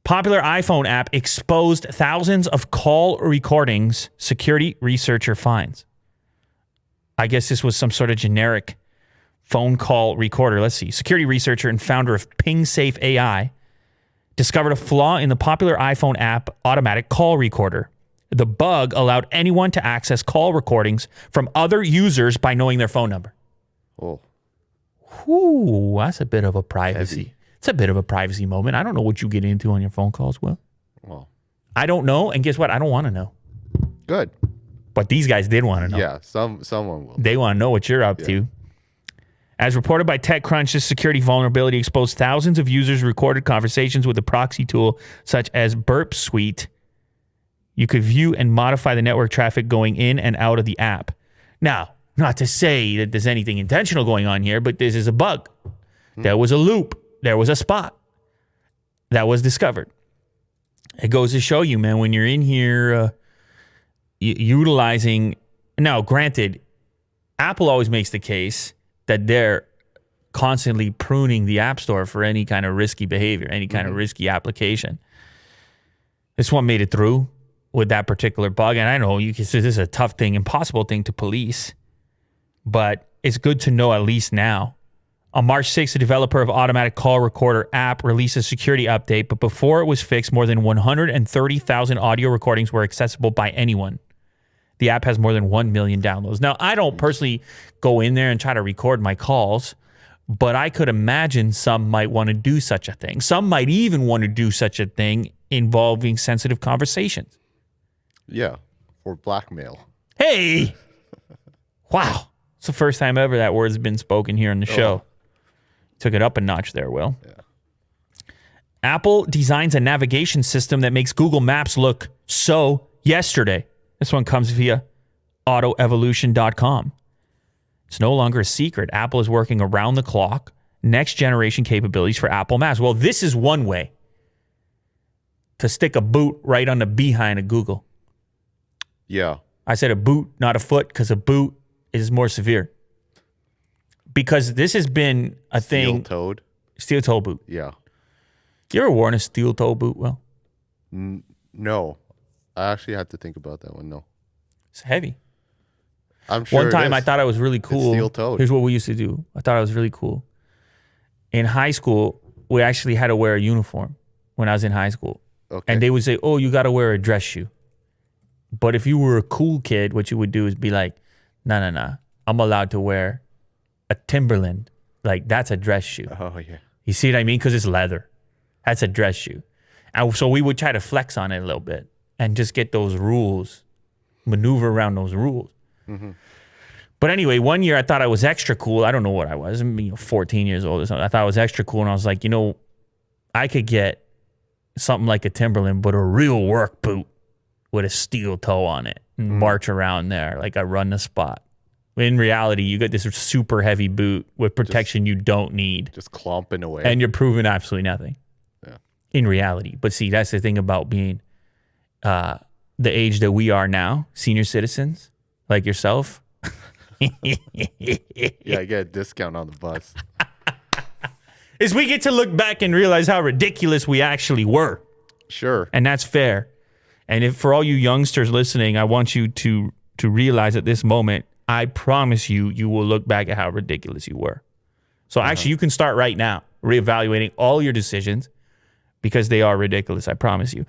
Popular iPhone app exposed thousands of call recordings, security researcher finds. I guess this was some sort of generic phone call recorder. Let's see. Security researcher and founder of PingSafe AI discovered a flaw in the popular iPhone app automatic call recorder. The bug allowed anyone to access call recordings from other users by knowing their phone number. Oh. Ooh, that's a bit of a privacy. Heavy. It's a bit of a privacy moment. I don't know what you get into on your phone calls, Will. Well. I don't know, and guess what? I don't want to know. Good. But these guys did want to know. Yeah, someone will. They want to know what you're up to. As reported by TechCrunch, this security vulnerability exposed thousands of users' recorded conversations with a proxy tool such as Burp Suite. You could view and modify the network traffic going in and out of the app. Now, not to say that there's anything intentional going on here, but this is a bug. There was a loop. There was a spot that was discovered. It goes to show you, man, when you're in here utilizing... Now, granted, Apple always makes the case that they're constantly pruning the App Store for any kind of risky behavior, any kind of risky application. This one made it through with that particular bug. And I know you can say this is a tough thing, impossible thing to police, but it's good to know at least now. On March 6th, the developer of Automatic Call Recorder app released a security update, but before it was fixed, more than 130,000 audio recordings were accessible by anyone. The app has more than 1 million downloads. Now, I don't personally go in there and try to record my calls, but I could imagine some might want to do such a thing. Some might even want to do such a thing involving sensitive conversations. Yeah, for blackmail. Hey! Wow. It's the first time ever that word's been spoken here on the show. Took it up a notch there, Will. Yeah. Apple designs a navigation system that makes Google Maps look so yesterday. This one comes via autoevolution.com. It's no longer a secret. Apple is working around the clock, next generation capabilities for Apple Maps. Well, this is one way to stick a boot right on the behind of Google. Yeah. I said a boot, not a foot, because a boot is more severe. Because this has been a thing. Steel-toed? Steel-toe boot. Yeah. You ever worn a steel-toe boot, Will? No. I actually had to think about that one, no. It's heavy. I'm sure One time I thought I was really cool. It's steel-toed. Here's what we used to do. I thought I was really cool. In high school, we actually had to wear a uniform when I was in high school. Okay. And they would say, oh, you got to wear a dress shoe. But if you were a cool kid, what you would do is be like, no. I'm allowed to wear a Timberland. Like, that's a dress shoe. Oh, yeah. You see what I mean? Because it's leather. That's a dress shoe. And so we would try to flex on it a little bit and just get those rules, maneuver around those rules. Mm-hmm. But anyway, one year I thought I was extra cool. I don't know what I was. 14 years old or something. I thought I was extra cool. And I was like, I could get something like a Timberland, but a real work boot with a steel toe on it and march around there like I run the spot. In reality, you get this super heavy boot with protection you don't need. Just clomping away. And you're proving absolutely nothing. Yeah. In reality. But see, that's the thing about being the age that we are now, senior citizens like yourself. Yeah, I get a discount on the bus. Is we get to look back and realize how ridiculous we actually were. Sure. And that's fair. And if for all you youngsters listening, I want you to realize at this moment, I promise you, you will look back at how ridiculous you were. So actually, you can start right now reevaluating all your decisions because they are ridiculous. I promise you.